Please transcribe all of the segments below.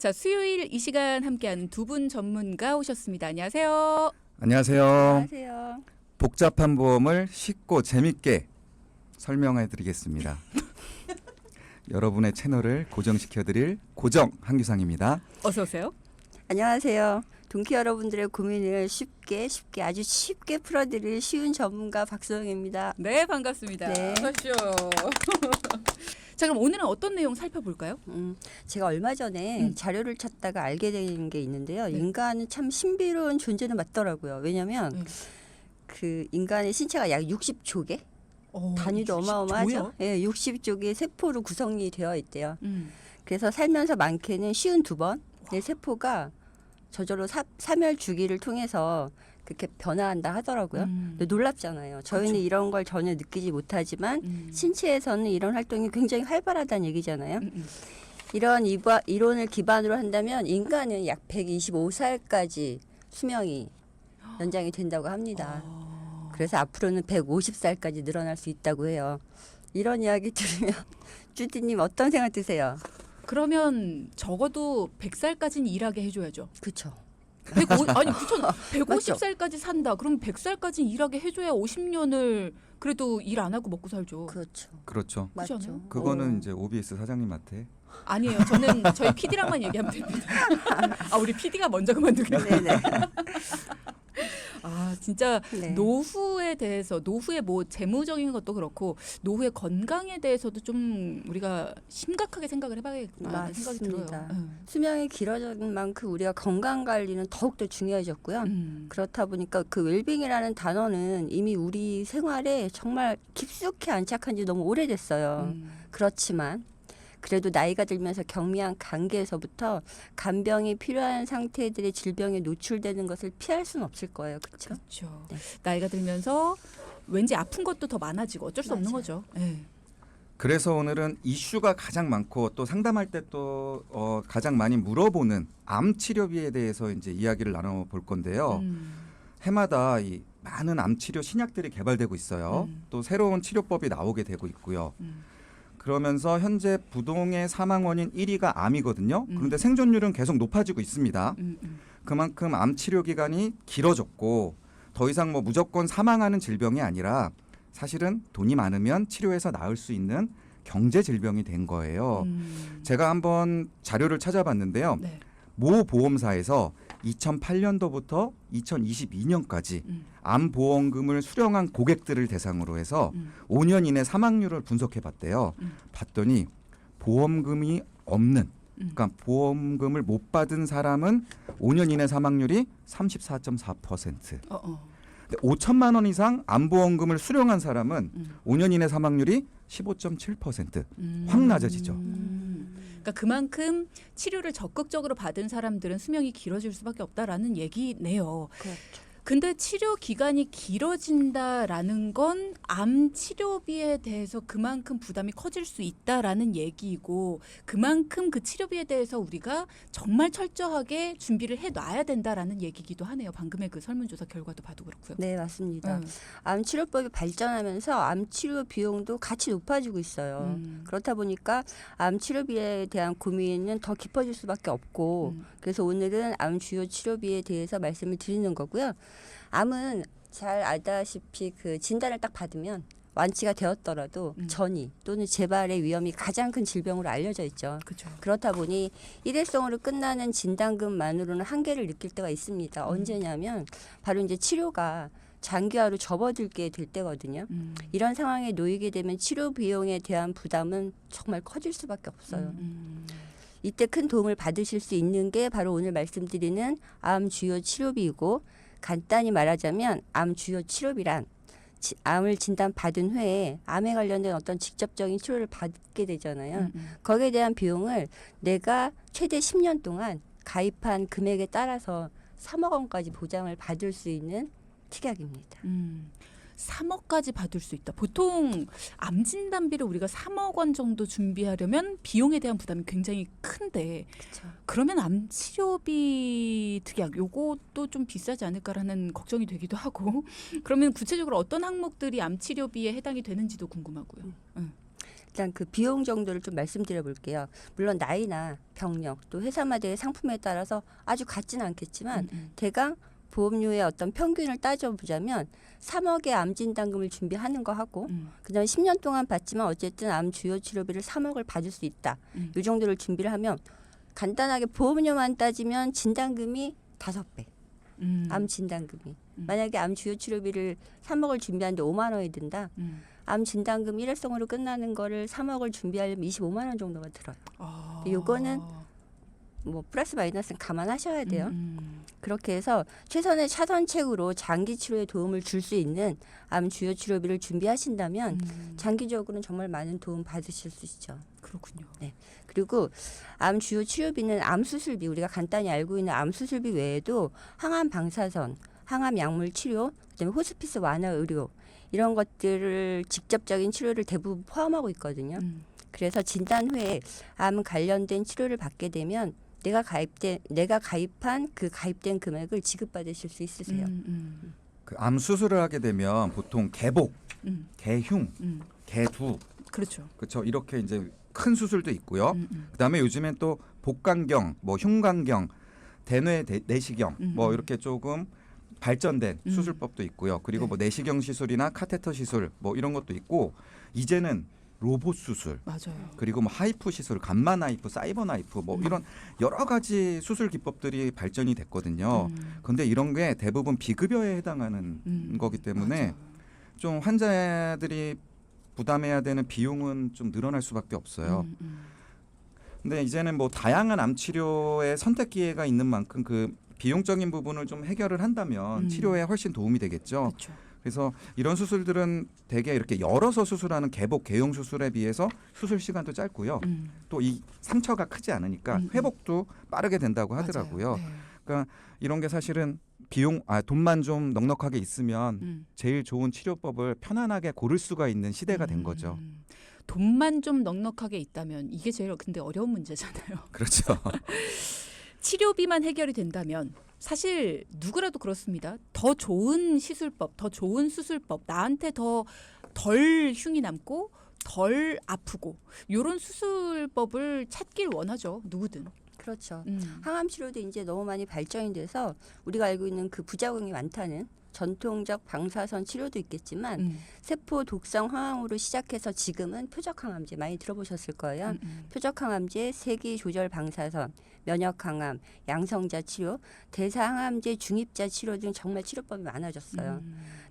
자, 수요일 이 시간 함께하는 두 분 전문가 오셨습니다. 안녕하세요. 안녕하세요. 안녕하세요. 복잡한 보험을 쉽고 재밌게 설명해 드리겠습니다. 여러분의 채널을 고정시켜드릴 고정 한규상입니다. 어서 오세요. 안녕하세요. 동키 여러분들의 고민을 쉽게 아주 쉽게 풀어드릴 쉬운 전문가 박소영입니다. 네, 반갑습니다. 네. 어서 오십시오. 자, 그럼 오늘은 어떤 내용 살펴볼까요? 제가 얼마 전에 자료를 찾다가 알게 된 게 있는데요. 네. 인간은 참 신비로운 존재는 맞더라고요. 왜냐하면 그 인간의 신체가 약 60조 개? 단위도 어마어마하죠. 예, 60조 개의 세포로 구성이 되어 있대요. 그래서 살면서 많게는 52번의 세포가 저절로 사멸 주기를 통해서 그렇게 변화한다 하더라고요. 근데 놀랍잖아요. 저희는 그렇죠. 이런 걸 전혀 느끼지 못하지만 신체에서는 이런 활동이 굉장히 활발하다는 얘기잖아요. 이런 이론을 기반으로 한다면 인간은 약 125살까지 수명이 연장이 된다고 합니다. 그래서 앞으로는 150살까지 늘어날 수 있다고 해요. 이런 이야기 들으면 주디님 어떤 생각 드세요? 그러면 적어도 100살까지는 일하게 해줘야죠. 그렇죠. 아니, 150살까지 산다. 그럼 100살까지 일하게 해줘야 50년을 그래도 일 안 하고 먹고 살죠. 그렇죠. 그렇죠. 그렇지 맞죠. 않아요? 그거는 이제 OBS 사장님한테. 아니에요. 저는 저희 PD랑만 얘기하면 됩니다. 아, 우리 PD가 먼저 그만두겠네요. 네네. 아, 진짜 네. 노후에 대해서, 노후의 뭐 재무적인 것도 그렇고 노후의 건강에 대해서도 좀 우리가 심각하게 생각을 해봐야겠다는 생각이 들어요. 맞습니다. 수명이 길어진 만큼 우리가 건강 관리는 더욱더 중요해졌고요. 그렇다 보니까 그 웰빙이라는 단어는 이미 우리 생활에 정말 깊숙이 안착한 지 너무 오래됐어요. 그렇지만 그래도 나이가 들면서 경미한 감기에서부터 간병이 필요한 상태들의 질병에 노출되는 것을 피할 수는 없을 거예요. 그렇죠? 그렇죠. 네. 나이가 들면서 왠지 아픈 것도 더 많아지고 어쩔 수 없는 맞아요. 거죠. 네. 그래서 오늘은 이슈가 가장 많고 또 상담할 때 또 가장 많이 물어보는 암 치료비에 대해서 이제 이야기를 나눠볼 건데요. 해마다 이 많은 암 치료 신약들이 개발되고 있어요. 또 새로운 치료법이 나오게 되고 있고요. 그러면서 현재 부동의 사망 원인 1위가 암이거든요. 그런데 생존율은 계속 높아지고 있습니다. 그만큼 암 치료 기간이 길어졌고 더 이상 뭐 무조건 사망하는 질병이 아니라 사실은 돈이 많으면 치료해서 나을 수 있는 경제 질병이 된 거예요. 제가 한번 자료를 찾아봤는데요. 네. 모 보험사에서 2008년도부터 2022년까지 암 보험금을 수령한 고객들을 대상으로 해서 5년 이내 사망률을 분석해 봤대요. 봤더니 보험금이 없는 그러니까 보험금을 못 받은 사람은 5년 이내 사망률이 34.4%. 근데 5천만 원 이상 암보험금을 수령한 사람은 5년 이내 사망률이 15.7%. 확 낮아지죠. 그러니까 그만큼 치료를 적극적으로 받은 사람들은 수명이 길어질 수밖에 없다라는 얘기네요. 그렇죠. 근데 치료 기간이 길어진다라는 건 암 치료비에 대해서 그만큼 부담이 커질 수 있다라는 얘기이고 그만큼 그 치료비에 대해서 우리가 정말 철저하게 준비를 해놔야 된다라는 얘기기도 하네요. 방금의 그 설문조사 결과도 봐도 그렇고요. 네, 맞습니다. 암 치료법이 발전하면서 암 치료 비용도 같이 높아지고 있어요. 그렇다 보니까 암 치료비에 대한 고민은 더 깊어질 수밖에 없고 그래서 오늘은 암 주요 치료비에 대해서 말씀을 드리는 거고요. 암은 잘 알다시피 그 진단을 딱 받으면 완치가 되었더라도 전이 또는 재발의 위험이 가장 큰 질병으로 알려져 있죠. 그렇죠. 그렇다 보니 일회성으로 끝나는 진단금만으로는 한계를 느낄 때가 있습니다. 언제냐면 바로 이제 치료가 장기화로 접어들게 될 때거든요. 이런 상황에 놓이게 되면 치료 비용에 대한 부담은 정말 커질 수밖에 없어요. 이때 큰 도움을 받으실 수 있는 게 바로 오늘 말씀드리는 암 주요 치료비이고 간단히 말하자면 암 주요 치료비란 암을 진단받은 후에 암에 관련된 어떤 직접적인 치료를 받게 되잖아요. 거기에 대한 비용을 내가 최대 10년 동안 가입한 금액에 따라서 3억 원까지 보장을 받을 수 있는 특약입니다. 3억까지 받을 수 있다. 보통 암 진단비를 우리가 3억 원 정도 준비하려면 비용에 대한 부담이 굉장히 큰데 그렇죠. 그러면 암 치료비 특약 요것도 좀 비싸지 않을까라는 걱정이 되기도 하고 그러면 구체적으로 어떤 항목들이 암 치료비에 해당이 되는지도 궁금하고요. 일단 그 비용 정도를 좀 말씀드려 볼게요. 물론 나이나 병력 또 회사마다의 상품에 따라서 아주 같지는 않겠지만 대강 보험료의 어떤 평균을 따져보자면 3억의 암 진단금을 준비하는 거 하고 그다음에 10년 동안 받지만 어쨌든 암 주요 치료비를 3억을 받을 수 있다. 이 정도를 준비를 하면 간단하게 보험료만 따지면 진단금이 5배. 암 진단금이. 만약에 암 주요 치료비를 3억을 준비하는데 5만 원이 든다. 암 진단금 일회성으로 끝나는 거를 3억을 준비하려면 25만 원 정도가 들어요. 요거는 뭐 플러스 마이너스는 감안하셔야 돼요. 그렇게 해서 최선의 차선책으로 장기 치료에 도움을 줄 수 있는 암 주요 치료비를 준비하신다면 장기적으로는 정말 많은 도움 받으실 수 있죠. 그렇군요. 네. 그리고 암 주요 치료비는 암 수술비 우리가 간단히 알고 있는 암 수술비 외에도 항암 방사선, 항암 약물 치료, 그다음에 호스피스 완화 의료 이런 것들을 직접적인 치료를 대부분 포함하고 있거든요. 그래서 진단 후에 암 관련된 치료를 받게 되면 내가 가입한 그 가입된 금액을 지급받으실 수 있으세요. 그 암 수술을 하게 되면 보통 개복, 개흉, 개두, 그렇죠. 그렇죠. 이렇게 이제 큰 수술도 있고요. 그다음에 요즘엔 또 복강경, 뭐 흉강경, 대뇌 내시경, 뭐 이렇게 조금 발전된 수술법도 있고요. 그리고 네. 뭐 내시경 시술이나 카테터 시술 뭐 이런 것도 있고 이제는 로봇 수술 맞아요. 그리고 뭐 하이프 시술, 감마 나이프, 사이버 나이프 뭐 이런 여러 가지 수술 기법들이 발전이 됐거든요. 그런데 이런 게 대부분 비급여에 해당하는 거기 때문에 맞아요. 좀 환자들이 부담해야 되는 비용은 좀 늘어날 수밖에 없어요. 근데 이제는 뭐 다양한 암 치료의 선택 기회가 있는 만큼 그 비용적인 부분을 좀 해결을 한다면 치료에 훨씬 도움이 되겠죠. 그렇죠. 그래서 이런 수술들은 대개 이렇게 열어서 수술하는 개복, 개용 수술에 비해서 수술 시간도 짧고요. 또 이 상처가 크지 않으니까 회복도 빠르게 된다고 하더라고요. 맞아요. 네. 그러니까 이런 게 사실은 돈만 좀 넉넉하게 있으면 제일 좋은 치료법을 편안하게 고를 수가 있는 시대가 된 거죠. 돈만 좀 넉넉하게 있다면 이게 제일 근데 어려운 문제잖아요. 그렇죠. 치료비만 해결이 된다면 사실 누구라도 그렇습니다. 더 좋은 시술법, 더 좋은 수술법, 나한테 더 덜 흉이 남고 덜 아프고 이런 수술법을 찾길 원하죠. 누구든. 그렇죠. 항암 치료도 이제 너무 많이 발전이 돼서 우리가 알고 있는 그 부작용이 많다는 전통적 방사선 치료도 있겠지만 세포 독성 항암으로 시작해서 지금은 표적 항암제 많이 들어보셨을 거예요. 표적 항암제, 세기 조절 방사선, 면역 항암, 양성자 치료, 대사 항암제, 중입자 치료 등 정말 치료법이 많아졌어요.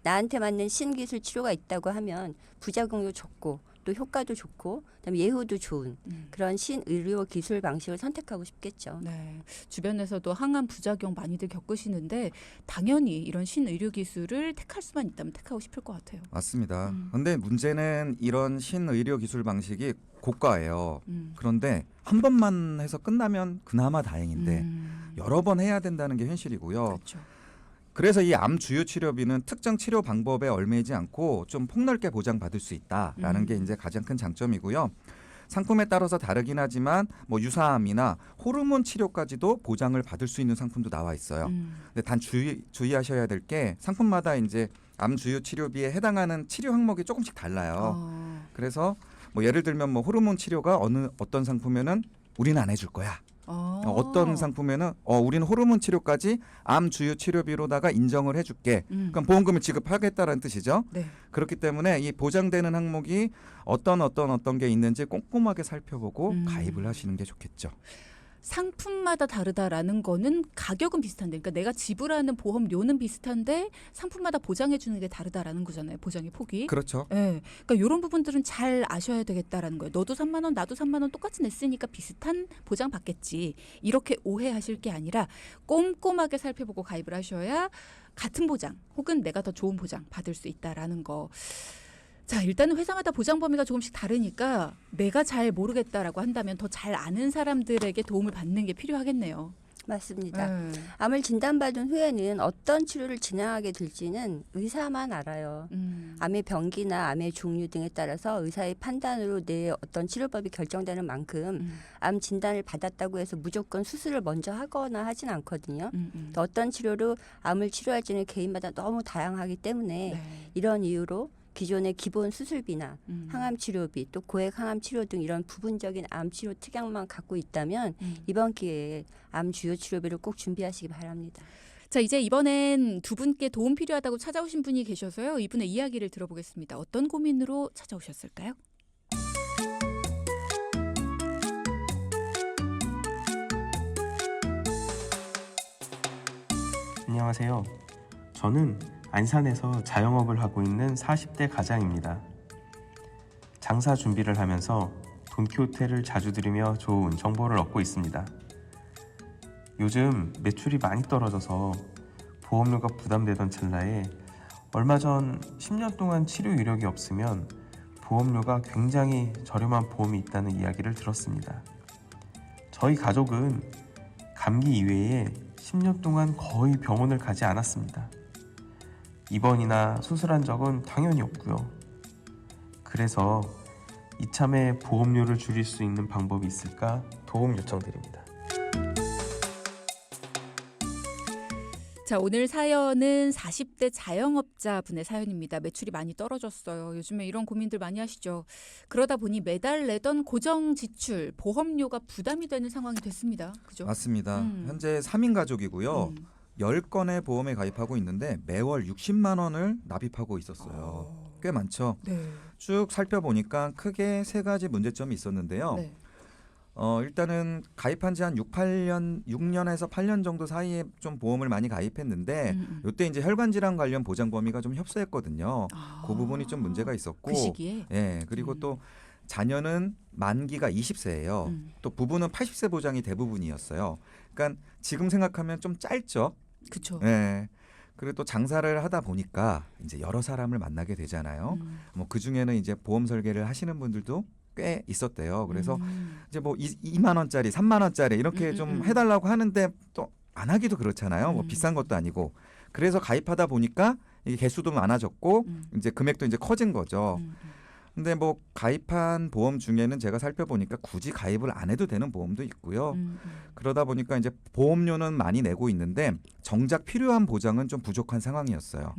나한테 맞는 신기술 치료가 있다고 하면 부작용도 적고 또 효과도 좋고 그다음에 예후도 좋은 그런 신의료 기술 방식을 선택하고 싶겠죠. 네, 주변에서도 항암 부작용 많이들 겪으시는데 당연히 이런 신의료 기술을 택할 수만 있다면 택하고 싶을 것 같아요. 맞습니다. 그런데 문제는 이런 신의료 기술 방식이 고가예요. 그런데 한 번만 해서 끝나면 그나마 다행인데 여러 번 해야 된다는 게 현실이고요. 그렇죠. 그래서 이 암 주요 치료비는 특정 치료 방법에 얽매이지 않고 좀 폭넓게 보장받을 수 있다라는 게 이제 가장 큰 장점이고요. 상품에 따라서 다르긴 하지만 뭐 유사암이나 호르몬 치료까지도 보장을 받을 수 있는 상품도 나와 있어요. 근데 단 주의하셔야 될 게 상품마다 이제 암 주요 치료비에 해당하는 치료 항목이 조금씩 달라요. 그래서 뭐 예를 들면 뭐 호르몬 치료가 어떤 상품에는 우리는 안 해줄 거야. 어떤 상품에는 우리는 호르몬 치료까지 암 주요 치료비로다가 인정을 해줄게. 그럼 보험금을 지급하겠다라는 뜻이죠. 네. 그렇기 때문에 이 보장되는 항목이 어떤 게 있는지 꼼꼼하게 살펴보고 가입을 하시는 게 좋겠죠. 상품마다 다르다라는 거는 가격은 비슷한데, 그러니까 내가 지불하는 보험료는 비슷한데 상품마다 보장해 주는 게 다르다라는 거잖아요. 보장의 폭이. 그렇죠. 네, 그러니까 이런 부분들은 잘 아셔야 되겠다라는 거예요. 너도 3만 원, 나도 3만 원 똑같이 냈으니까 비슷한 보장 받겠지. 이렇게 오해하실 게 아니라 꼼꼼하게 살펴보고 가입을 하셔야 같은 보장 혹은 내가 더 좋은 보장 받을 수 있다라는 거. 자, 일단은 회사마다 보장 범위가 조금씩 다르니까 내가 잘 모르겠다라고 한다면 더 잘 아는 사람들에게 도움을 받는 게 필요하겠네요. 맞습니다. 암을 진단받은 후에는 어떤 치료를 진행하게 될지는 의사만 알아요. 암의 병기나 암의 종류 등에 따라서 의사의 판단으로 내 어떤 치료법이 결정되는 만큼 암 진단을 받았다고 해서 무조건 수술을 먼저 하거나 하진 않거든요. 또 어떤 치료로 암을 치료할지는 개인마다 너무 다양하기 때문에 네. 이런 이유로 기존의 기본 수술비나 항암 치료비 또 고액 항암 치료 등 이런 부분적인 암 치료 특약만 갖고 있다면 이번 기회에 암 주요 치료비를 꼭 준비하시기 바랍니다. 자, 이제 이번엔 두 분께 도움 필요하다고 찾아오신 분이 계셔서요. 이분의 이야기를 들어보겠습니다. 어떤 고민으로 찾아오셨을까요? 안녕하세요. 저는 안산에서 자영업을 하고 있는 40대 가장입니다. 장사 준비를 하면서 돈키호테를 자주 들으며 좋은 정보를 얻고 있습니다. 요즘 매출이 많이 떨어져서 보험료가 부담되던 찰나에 얼마 전 10년 동안 치료 이력이 없으면 보험료가 굉장히 저렴한 보험이 있다는 이야기를 들었습니다. 저희 가족은 감기 이외에 10년 동안 거의 병원을 가지 않았습니다. 입원이나 수술한 적은 당연히 없고요. 그래서 이참에 보험료를 줄일 수 있는 방법이 있을까 도움 요청드립니다. 자, 오늘 사연은 40대 자영업자 분의 사연입니다. 매출이 많이 떨어졌어요. 요즘에 이런 고민들 많이 하시죠. 그러다 보니 매달 내던 고정 지출, 보험료가 부담이 되는 상황이 됐습니다. 그죠? 맞습니다. 현재 3인 가족이고요. 10건의 보험에 가입하고 있는데 매월 60만 원을 납입하고 있었어요. 꽤 많죠. 네. 쭉 살펴보니까 크게 세 가지 문제점이 있었는데요. 네. 일단은 가입한 지 한 6년에서 8년 정도 사이에 좀 보험을 많이 가입했는데 이때 이제 혈관 질환 관련 보장 범위가 좀 협소했거든요. 그 부분이 좀 문제가 있었고 그 시기에? 예, 그리고 또 자녀는 만기가 20세예요. 또 부부는 80세 보장이 대부분이었어요. 그러니까 지금 생각하면 좀 짧죠. 그렇죠. 예. 그리고 또 장사를 하다 보니까 이제 여러 사람을 만나게 되잖아요. 뭐 그 중에는 이제 보험 설계를 하시는 분들도 꽤 있었대요. 그래서 이제 뭐 2만 원짜리, 3만 원짜리 이렇게 좀 해달라고 하는데 또 안 하기도 그렇잖아요. 뭐 비싼 것도 아니고. 그래서 가입하다 보니까 이게 개수도 많아졌고 이제 금액도 이제 커진 거죠. 근데 뭐 가입한 보험 중에는 제가 살펴보니까 굳이 가입을 안 해도 되는 보험도 있고요. 그러다 보니까 이제 보험료는 많이 내고 있는데 정작 필요한 보장은 좀 부족한 상황이었어요.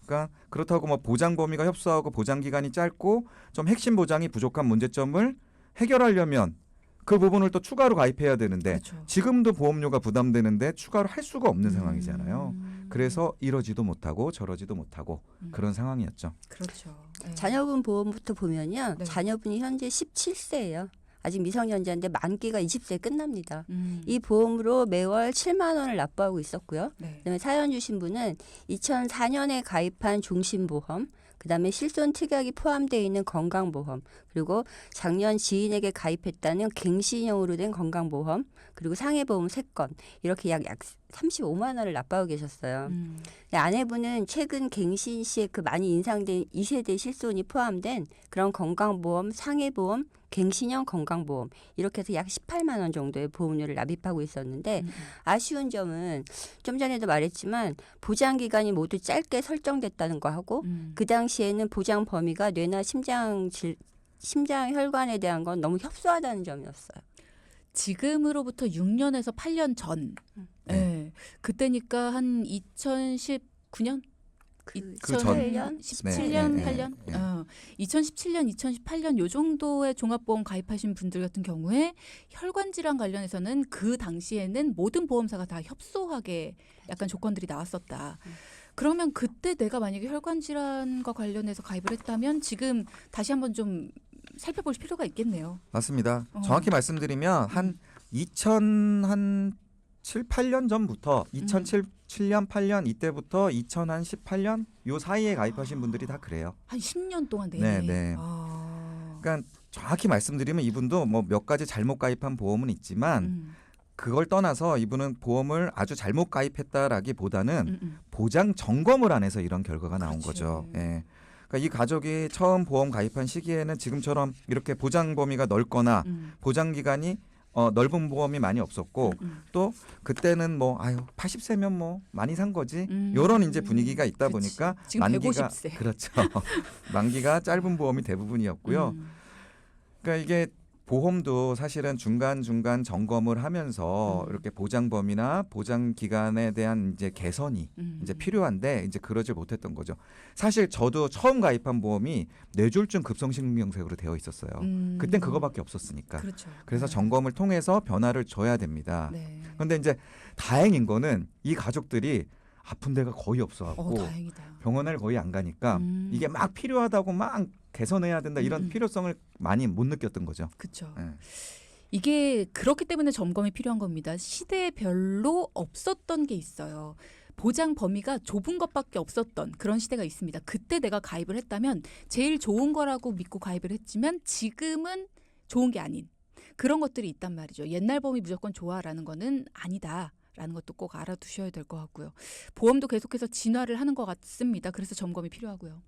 그러니까 그렇다고 뭐 보장 범위가 협소하고 보장 기간이 짧고 좀 핵심 보장이 부족한 문제점을 해결하려면 그 부분을 또 추가로 가입해야 되는데 그렇죠. 지금도 보험료가 부담되는데 추가로 할 수가 없는 상황이잖아요. 그래서 이러지도 못하고 저러지도 못하고 그런 상황이었죠. 그렇죠. 네. 자녀분 보험부터 보면요. 네. 자녀분이 현재 17세예요. 아직 미성년자인데 만기가 20세에 끝납니다. 음. 이 보험으로 매월 7만 원을 납부하고 있었고요. 네. 그다음에 사연 주신 분은 2004년에 가입한 종신보험, 그다음에 실손 특약이 포함되어 있는 건강보험, 그리고 작년 지인에게 가입했다는 갱신형으로 된 건강보험, 그리고 상해보험 3건 이렇게 약 35만 원을 납부하고 계셨어요. 근데 아내분은 최근 갱신 시에 그 많이 인상된 2세대 실손이 포함된 그런 건강보험, 상해보험, 갱신형 건강보험 이렇게 해서 약 18만 원 정도의 보험료를 납입하고 있었는데 아쉬운 점은 좀 전에도 말했지만 보장 기간이 모두 짧게 설정됐다는 거 하고 그 당시에는 보장 범위가 뇌나 심장 혈관에 대한 건 너무 협소하다는 점이었어요. 지금으로부터 6년에서 8년 전. 네. 그때니까 한 2019년? 그 전. 2017년, 네, 8년? 네. 2017년, 2018년 요 정도의 종합보험 가입하신 분들 같은 경우에 혈관 질환 관련해서는 그 당시에는 모든 보험사가 다 협소하게 약간 조건들이 나왔었다. 그러면 그때 내가 만약에 혈관 질환과 관련해서 가입을 했다면 지금 다시 한번 좀 살펴볼 필요가 있겠네요. 맞습니다. 정확히 말씀드리면 한 2007, 8년 전부터 2007년, 8년 이때부터 2018년 요 사이에 가입하신 분들이 다 그래요. 한 10년 동안 내내. 네. 그러니까 정확히 말씀드리면 이분도 뭐 몇 가지 잘못 가입한 보험은 있지만 그걸 떠나서 이분은 보험을 아주 잘못 가입했다라기보다는 보장 점검을 안 해서 이런 결과가 나온 그렇지. 거죠. 예. 그러니까 이 가족이 처음 보험 가입한 시기에는 지금처럼 이렇게 보장 범위가 넓거나 보장 기간이 넓은 보험이 많이 없었고 또 그때는 뭐 80세면 뭐 많이 산 거지 요런 이제 분위기가 있다 그렇지. 보니까 지금 만기가 150세. 그렇죠. 만기가 짧은 보험이 대부분이었고요. 그러니까 이게 보험도 사실은 중간중간 점검을 하면서 이렇게 보장 범위나 보장 기간에 대한 이제 개선이 이제 필요한데 이제 그러질 못했던 거죠. 사실 저도 처음 가입한 보험이 뇌졸중 급성심근경색으로 되어 있었어요. 그땐 그거밖에 없었으니까. 그렇죠. 그래서 네. 점검을 통해서 변화를 줘야 됩니다. 네. 그런데 이제 다행인 거는 이 가족들이 아픈 데가 거의 없어갖고 다행이다. 병원을 거의 안 가니까 이게 막 필요하다고 막 개선해야 된다 이런 필요성을 많이 못 느꼈던 거죠. 그렇죠. 네. 이게 그렇기 때문에 점검이 필요한 겁니다. 시대별로 없었던 게 있어요. 보장 범위가 좁은 것밖에 없었던 그런 시대가 있습니다. 그때 내가 가입을 했다면 제일 좋은 거라고 믿고 가입을 했지만 지금은 좋은 게 아닌 그런 것들이 있단 말이죠. 옛날 보험이 무조건 좋아라는 거는 아니다. 라는 것도 꼭 알아두셔야 될 것 같고요. 보험도 계속해서 진화를 하는 것 같습니다. 그래서 점검이 필요하고요.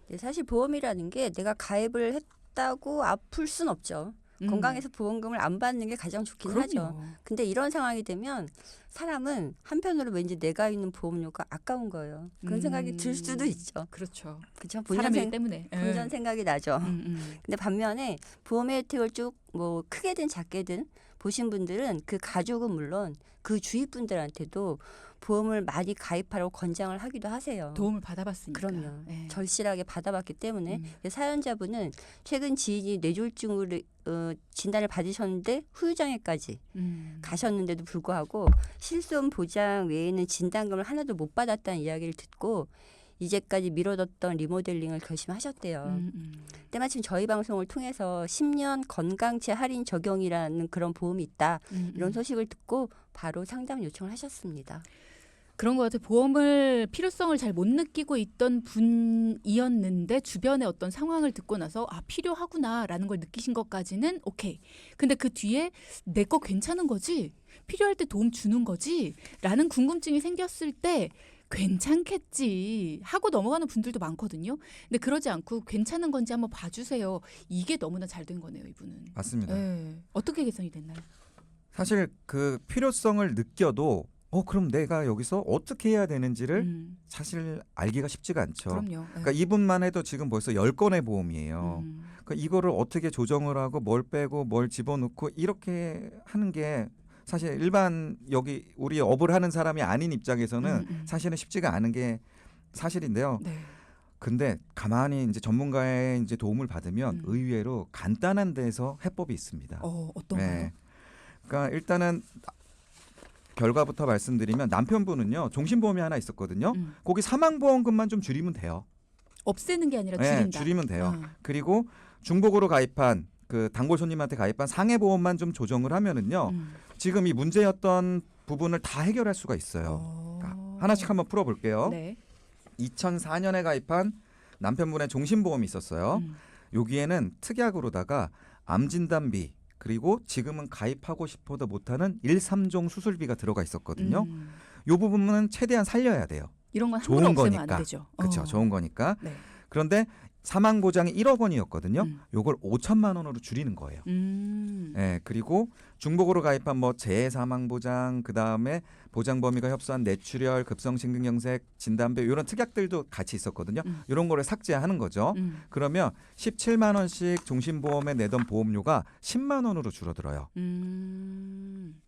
네, 사실 보험이라는 게 내가 가입을 했다고 아플 순 없죠. 건강해서 보험금을 안 받는 게 가장 좋긴 하죠. 근데 이런 상황이 되면 사람은 한편으로 왠지 내가 있는 보험료가 아까운 거예요. 그런 생각이 들 수도 있죠. 그렇죠. 그렇죠. 사람이기 때문에. 본전 생각이 나죠. 근데 반면에 보험의 혜택을 쭉 뭐 크게든 작게든 보신 분들은 그 가족은 물론 그 주위 분들한테도 보험을 많이 가입하라고 권장을 하기도 하세요. 도움을 받아봤으니까. 그럼요. 네. 절실하게 받아봤기 때문에 사연자분은 최근 지인이 뇌졸중으로 진단을 받으셨는데 후유장애까지 가셨는데도 불구하고 실손 보장 외에는 진단금을 하나도 못 받았다는 이야기를 듣고 이제까지 미뤄뒀던 리모델링을 결심하셨대요. 때마침 저희 방송을 통해서 10년 건강체 할인 적용이라는 그런 보험이 있다. 이런 소식을 듣고 바로 상담 요청을 하셨습니다. 그런 것 같아요. 보험을 필요성을 잘 못 느끼고 있던 분이었는데 주변의 어떤 상황을 듣고 나서 필요하구나라는 걸 느끼신 것까지는 오케이. 근데 그 뒤에 내 거 괜찮은 거지? 필요할 때 도움 주는 거지? 라는 궁금증이 생겼을 때 괜찮겠지 하고 넘어가는 분들도 많거든요. 근데 그러지 않고 괜찮은 건지 한번 봐주세요. 이게 너무나 잘 된 거네요, 이분은. 맞습니다. 네. 어떻게 개선이 됐나요? 사실 그 필요성을 느껴도 그럼 내가 여기서 어떻게 해야 되는지를 사실 알기가 쉽지가 않죠. 그럼요. 그러니까 이분만 해도 지금 벌써 10건의 보험이에요. 그러니까 이거를 어떻게 조정을 하고 뭘 빼고 뭘 집어넣고 이렇게 하는 게 사실 일반 여기 우리 업을 하는 사람이 아닌 입장에서는 사실은 쉽지가 않은 게 사실인데요. 네. 근데 가만히 이제 전문가의 이제 도움을 받으면 의외로 간단한 데서 해법이 있습니다. 어떤가요? 그러니까 일단은 결과부터 말씀드리면 남편분은요 종신보험이 하나 있었거든요. 거기 사망보험금만 좀 줄이면 돼요. 없애는 게 아니라 네, 줄인다. 줄이면 돼요. 그리고 중복으로 가입한 그 단골 손님한테 가입한 상해보험만 좀 조정을 하면은요. 지금 이 문제였던 부분을 다 해결할 수가 있어요. 그러니까 하나씩 한번 풀어볼게요. 네. 2004년에 가입한 남편분의 종신보험이 있었어요. 여기에는 특약으로다가 암진단비 그리고 지금은 가입하고 싶어도 못하는 1, 3종 수술비가 들어가 있었거든요. 이 부분은 최대한 살려야 돼요. 이런 건 좋은 함부로 없애면 거니까. 안 되죠. 그렇죠. 좋은 거니까. 네. 그런데 사망 보장이 1억 원이었거든요. 요걸 5천만 원으로 줄이는 거예요. 네, 그리고 중복으로 가입한 뭐 재해 사망 보장, 그다음에 보장 범위가 협소한 뇌출혈, 급성심근경색, 진단배 이런 특약들도 같이 있었거든요. 이런 거를 삭제하는 거죠. 그러면 17만 원씩 종신보험에 내던 보험료가 10만 원으로 줄어들어요.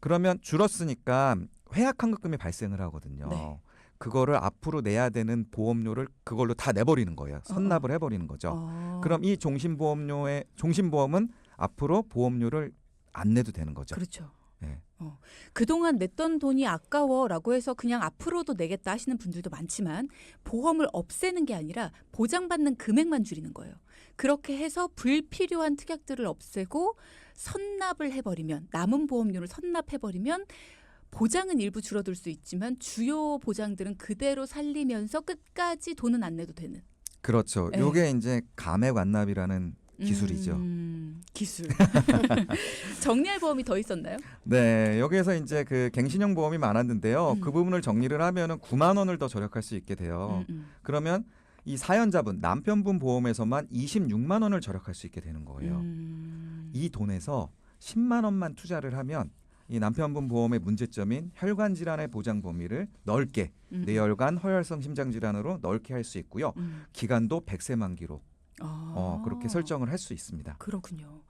그러면 줄었으니까 회합환급금이 발생을 하거든요. 네. 그거를 앞으로 내야 되는 보험료를 그걸로 다 내버리는 거예요. 선납을 해버리는 거죠. 그럼 이 종신보험은 앞으로 보험료를 안 내도 되는 거죠. 그렇죠. 네. 그동안 냈던 돈이 아까워라고 해서 그냥 앞으로도 내겠다 하시는 분들도 많지만 보험을 없애는 게 아니라 보장받는 금액만 줄이는 거예요. 그렇게 해서 불필요한 특약들을 없애고 선납을 해버리면 남은 보험료를 선납해버리면 보장은 일부 줄어들 수 있지만 주요 보장들은 그대로 살리면서 끝까지 돈은 안 내도 되는. 그렇죠. 네. 요게 이제 감액 완납이라는 기술이죠. 기술. 정리할 보험이 더 있었나요? 네, 여기에서 이제 그 갱신형 보험이 많았는데요. 그 부분을 정리를 하면은 9만 원을 더 절약할 수 있게 돼요. 그러면 이 사연자분 남편분 보험에서만 26만 원을 절약할 수 있게 되는 거예요. 이 돈에서 10만 원만 투자를 하면 이 남편분 보험의 문제점인 혈관 질환의 보장 범위를 넓게 뇌혈관 허혈성 심장 질환으로 넓게 할 수 있고요. 기간도 100세 만기로 그렇게 설정을 할 수 있습니다. 그렇군요.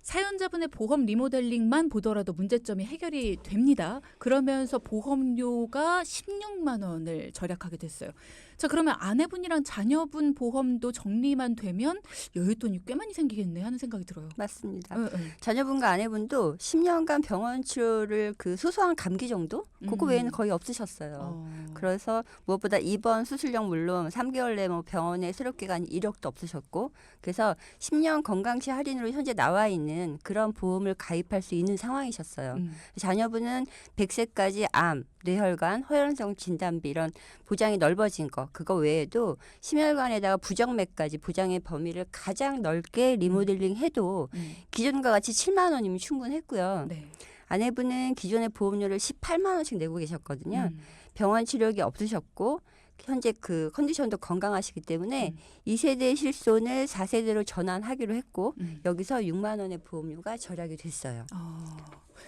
사연자분의 보험 리모델링만 보더라도 문제점이 해결이 됩니다. 그러면서 보험료가 16만 원을 절약하게 됐어요. 자, 그러면 아내분이랑 자녀분 보험도 정리만 되면 여윳돈이 꽤 많이 생기겠네 하는 생각이 들어요. 맞습니다. 응, 응. 자녀분과 아내분도 10년간 병원 치료를 그 소소한 감기 정도? 그거 외에는 거의 없으셨어요. 그래서 무엇보다 입원 수술령 물론 3개월 내 뭐 병원에 새롭게 간 이력도 없으셨고 그래서 10년 건강시 할인으로 현재 나와 있는 그런 보험을 가입할 수 있는 상황이셨어요. 자녀분은 100세까지 암, 뇌혈관, 허혈성 진단비 이런 보장이 넓어진 거 그거 외에도 심혈관에다가 부정맥까지 보장의 범위를 가장 넓게 리모델링 해도 기존과 같이 7만 원이면 충분했고요. 네. 아내분은 기존의 보험료를 18만 원씩 내고 계셨거든요. 병원 치료기 없으셨고 현재 그 컨디션도 건강하시기 때문에 2세대 실손을 4세대로 전환하기로 했고 여기서 6만 원의 보험료가 절약이 됐어요.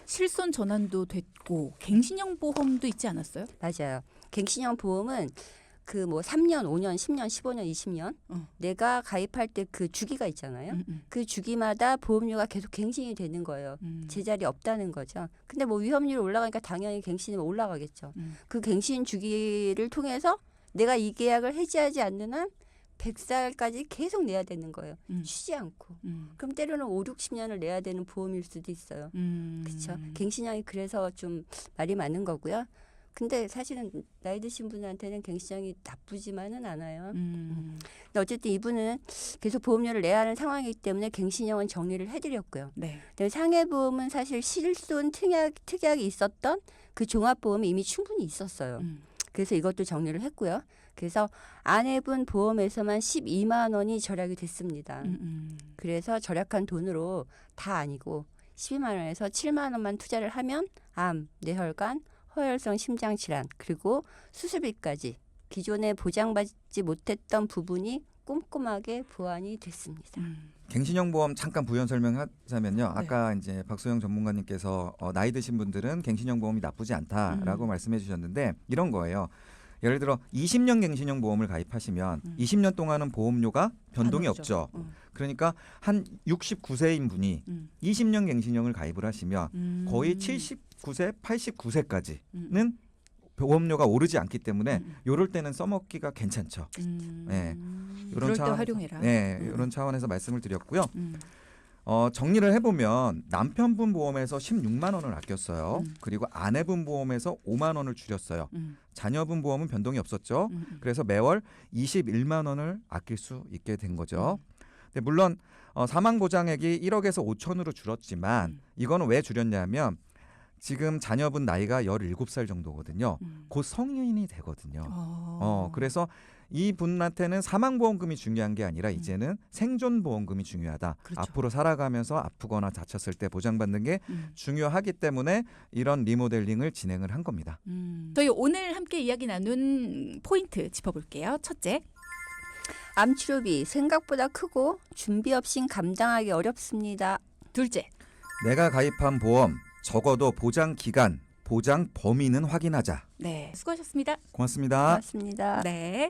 실손 전환도 됐고 갱신형 보험도 있지 않았어요? 맞아요. 갱신형 보험은 그 뭐 3년, 5년, 10년, 15년, 20년 내가 가입할 때 그 주기가 있잖아요. 그 주기마다 보험료가 계속 갱신이 되는 거예요. 제자리 없다는 거죠. 근데 뭐 위험률이 올라가니까 당연히 갱신이 올라가겠죠. 그 갱신 주기를 통해서 내가 이 계약을 해지하지 않는 한 100살까지 계속 내야 되는 거예요. 쉬지 않고. 그럼 때로는 5, 60년을 내야 되는 보험일 수도 있어요. 그렇죠. 갱신형이 그래서 좀 말이 많은 거고요. 근데 사실은 나이 드신 분한테는 갱신형이 나쁘지만은 않아요. 근데 어쨌든 이분은 계속 보험료를 내야 하는 상황이기 때문에 갱신형은 정리를 해드렸고요. 네. 근데 상해보험은 사실 실손 특약이 있었던 그 종합보험이 이미 충분히 있었어요. 그래서 이것도 정리를 했고요. 그래서 아내분 보험에서만 12만 원이 절약이 됐습니다. 그래서 절약한 돈으로 다 아니고 12만 원에서 7만 원만 투자를 하면 암, 뇌혈관, 허혈성 심장질환 그리고 수술비까지 기존에 보장받지 못했던 부분이 꼼꼼하게 보완이 됐습니다. 갱신형 보험 잠깐 부연 설명하자면요. 아까 이제 박소영 전문가님께서 나이 드신 분들은 갱신형 보험이 나쁘지 않다라고 말씀해 주셨는데 이런 거예요. 예를 들어 20년 갱신형 보험을 가입하시면 20년 동안은 보험료가 변동이 없죠. 그러니까 한 69세인 분이 20년 갱신형을 가입을 하시면 거의 79세, 89세까지는 보험료가 오르지 않기 때문에 이럴 때는 써먹기가 괜찮죠. 네. 그럴 때 활용해라. 네, 이런 차원에서 말씀을 드렸고요. 정리를 해보면 남편분 보험에서 16만 원을 아꼈어요. 그리고 아내분 보험에서 5만 원을 줄였어요. 자녀분 보험은 변동이 없었죠. 그래서 매월 21만 원을 아낄 수 있게 된 거죠. 근데 물론 사망 보장액이 1억에서 5천으로 줄었지만 이거는 왜 줄였냐면 지금 자녀분 나이가 17살 정도거든요. 곧 성인이 되거든요. 그래서 이분한테는 사망보험금이 중요한 게 아니라 이제는 생존보험금이 중요하다. 그렇죠. 앞으로 살아가면서 아프거나 다쳤을 때 보장받는 게 중요하기 때문에 이런 리모델링을 진행을 한 겁니다. 저희 오늘 함께 이야기 나눈 포인트 짚어볼게요. 첫째, 암 치료비 생각보다 크고 준비 없인 감당하기 어렵습니다. 둘째, 내가 가입한 보험 적어도 보장 기간, 보장 범위는 확인하자. 네, 수고하셨습니다. 고맙습니다. 고맙습니다. 네.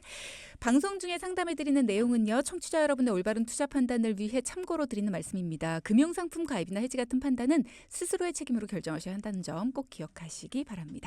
방송 중에 상담해드리는 내용은요. 청취자 여러분의 올바른 투자 판단을 위해 참고로 드리는 말씀입니다. 금융상품 가입이나 해지 같은 판단은 스스로의 책임으로 결정하셔야 한다는 점 꼭 기억하시기 바랍니다.